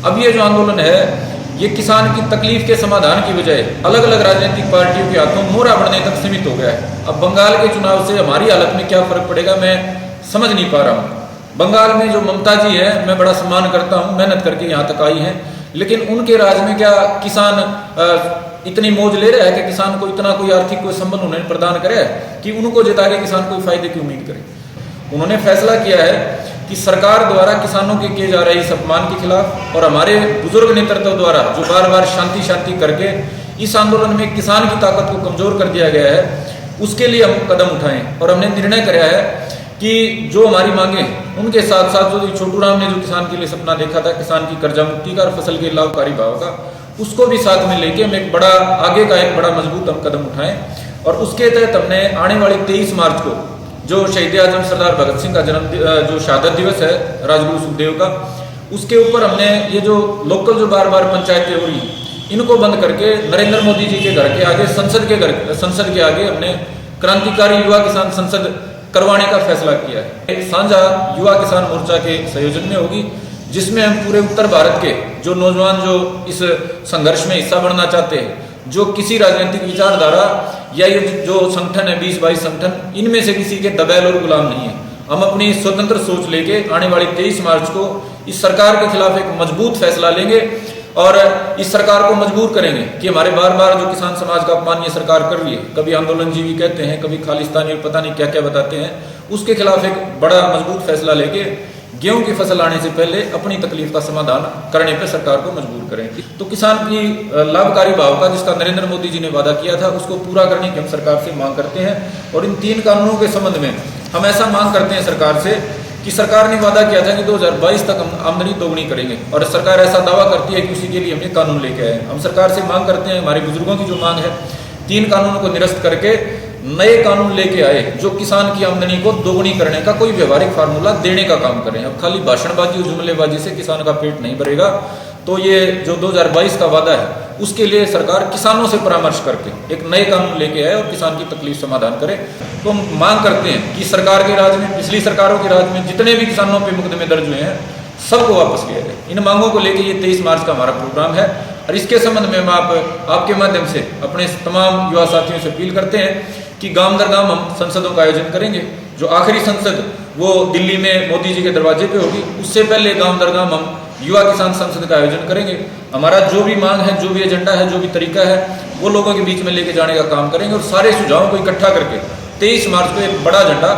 अब ये जो आंदोलन है ये किसान की तकलीफ के समाधान की बजाय अलग अलग राजनीतिक पार्टियों के हाथों मोहरा बढ़ने तक सीमित हो गया है। अब बंगाल के चुनाव से हमारी हालत में क्या फर्क पड़ेगा मैं समझ नहीं पा रहा हूँ। बंगाल में जो ममता जी है मैं बड़ा सम्मान करता हूँ, मेहनत करके यहाँ तक आई हैं, लेकिन उनके राज में क्या किसान इतनी मौज ले रहा है कि किसान को इतना कोई आर्थिक कोई संबंध उन्हें प्रदान करे कि उनको जिता के किसान कोई फायदे की उम्मीद करे। उन्होंने फैसला किया है कि सरकार द्वारा किसानों के किए जा रहे इस अपमान के खिलाफ और हमारे बुजुर्ग नेतृत्व द्वारा जो बार बार शांति करके इस आंदोलन में किसान की ताकत को कमजोर कर दिया गया है, उसके लिए हम कदम उठाएं। और हमने निर्णय कराया है कि जो हमारी मांगे उनके साथ साथ जो छोटू राम ने जो किसान के लिए सपना देखा था, किसान की कर्जा मुक्ति का और फसल के लाभकारी भाव का, उसको भी साथ में लेके हम एक बड़ा आगे का एक बड़ा मजबूत हम कदम उठाएं। और उसके तहत हमने आने वाली 23 मार्च को जो शहीद आजम सरदार भगत सिंह का जो शहादत दिवस है राजगुरु सुखदेव का, उसके ऊपर हमने ये जो लोकल जो बार बार पंचायतें हो रही इनको बंद करके नरेंद्र मोदी जी के घर के आगे संसद के आगे हमने क्रांतिकारी युवा किसान संसद करवाने का फैसला किया है। एक साझा युवा किसान मोर्चा के संयोजन में होगी, जिसमें हम पूरे उत्तर भारत के जो नौजवान जो इस संघर्ष में हिस्सा बनना चाहते हैं, जो किसी राजनीतिक विचारधारा या ये जो संगठन है 20-22 संगठन, इनमें से किसी के दबैल और गुलाम नहीं है। हम अपनी स्वतंत्र सोच लेके आने वाली 23 मार्च को इस सरकार के खिलाफ एक मजबूत फैसला लेंगे और इस सरकार को मजबूर करेंगे कि हमारे बार बार जो किसान समाज का अपमान ये सरकार कर रही है, कभी आंदोलन जीवी कहते हैं, कभी खालिस्तानी और पता नहीं क्या क्या बताते हैं, उसके खिलाफ एक बड़ा मजबूत फैसला लेके गेहूं की फसल आने से पहले अपनी तकलीफ का समाधान करने पर सरकार को मजबूर करें। तो किसान की लाभकारी भाव का जिसका नरेंद्र मोदी जी ने वादा किया था उसको पूरा करने की हम सरकार से मांग करते हैं। और इन 3 कानूनों के संबंध में हम ऐसा मांग करते हैं सरकार से कि सरकार ने वादा किया था कि 2022 तक हम आमदनी दोगुनी करेंगे और सरकार ऐसा दावा करती है कि उसी के लिए हम ये कानून लेके आए। हम सरकार से मांग करते हैं, हमारे बुजुर्गों की जो मांग है, 3 कानूनों को निरस्त करके नए कानून लेके आए जो किसान की आमदनी को दोगुनी करने का कोई व्यवहारिक फार्मूला देने का काम करें। अब खाली भाषणबाजी और जुमलेबाजी से किसान का पेट नहीं भरेगा। तो ये जो 2022 का वादा है उसके लिए सरकार किसानों से परामर्श करके एक नए कानून लेके आए और किसान की तकलीफ समाधान करे। तो हम मांग करते हैं कि सरकार के राज में, पिछली सरकारों के राज में जितने भी किसानों पे मुकदमे दर्ज हुए हैं सबको वापस लिया जाए। इन मांगों को लेके ये 23 मार्च का हमारा प्रोग्राम है और इसके संबंध में हम आपके माध्यम से अपने तमाम युवा साथियों से अपील करते हैं कि गांव दर गांव हम संसदों का आयोजन करेंगे। जो आखिरी संसद वो दिल्ली में मोदी जी के दरवाजे पे होगी, उससे पहले गांव दर गांव हम युवा किसान संसद का आयोजन करेंगे। हमारा जो भी मांग है, जो भी एजेंडा है, जो भी तरीका है, वो लोगों के बीच में लेके जाने का काम करेंगे और सारे सुझावों को इकट्ठा करके 23 मार्च को एक बड़ा झंडा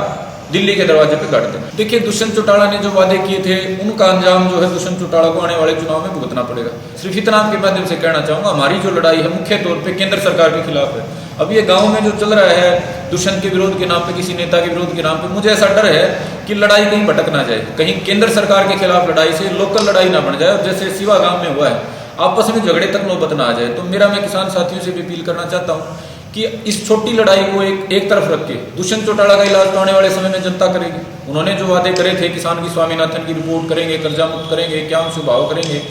दिल्ली के दरवाजे पे गाड़ देंगे। देखिए, दुष्यंत चौटाला ने जो वादे किए थे उनका अंजाम जो है दुष्यंत चौटाला को आने वाले चुनाव में भुगतना पड़ेगा। सिर्फ इतना आपके माध्यम से कहना चाहूंगा, हमारी जो लड़ाई है मुख्य तौर पे केंद्र सरकार के खिलाफ है। अब ये गांव में जो चल रहा है दुष्यंत के विरोध के नाम पे, किसी नेता के विरोध के नाम पे, मुझे ऐसा डर है कि लड़ाई कहीं भटक ना जाए, कहीं केंद्र सरकार के खिलाफ लड़ाई से लोकल लड़ाई ना बन जाए और जैसे सिवा गांव में हुआ है आपस में झगड़े तक नौबत ना आ जाए। तो मैं किसान साथियों से भी अपील करना चाहता हूँ कि इस छोटी लड़ाई को एक तरफ रख के दुष्यंत चौटाला का इलाज तो आने वाले समय में जनता करेगी। उन्होंने जो वादे करे थे, किसान की स्वामीनाथन की रिपोर्ट करेंगे, कर्जा मुक्त करेंगे, क्या भाव करेंगे,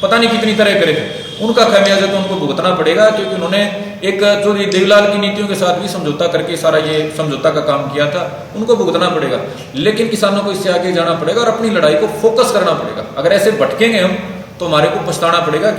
पता नहीं कितनी तरह करे थे, उनका खमियाजा तो उनको भुगतना पड़ेगा क्योंकि उन्होंने एक जो देवीलाल की नीतियों के साथ भी समझौता करके सारा ये समझौता का काम किया था, उनको भुगतना पड़ेगा। लेकिन किसानों को इससे आगे जाना पड़ेगा और अपनी लड़ाई को फोकस करना पड़ेगा। अगर ऐसे भटकेंगे हम तो हमारे को पछताना पड़ेगा कि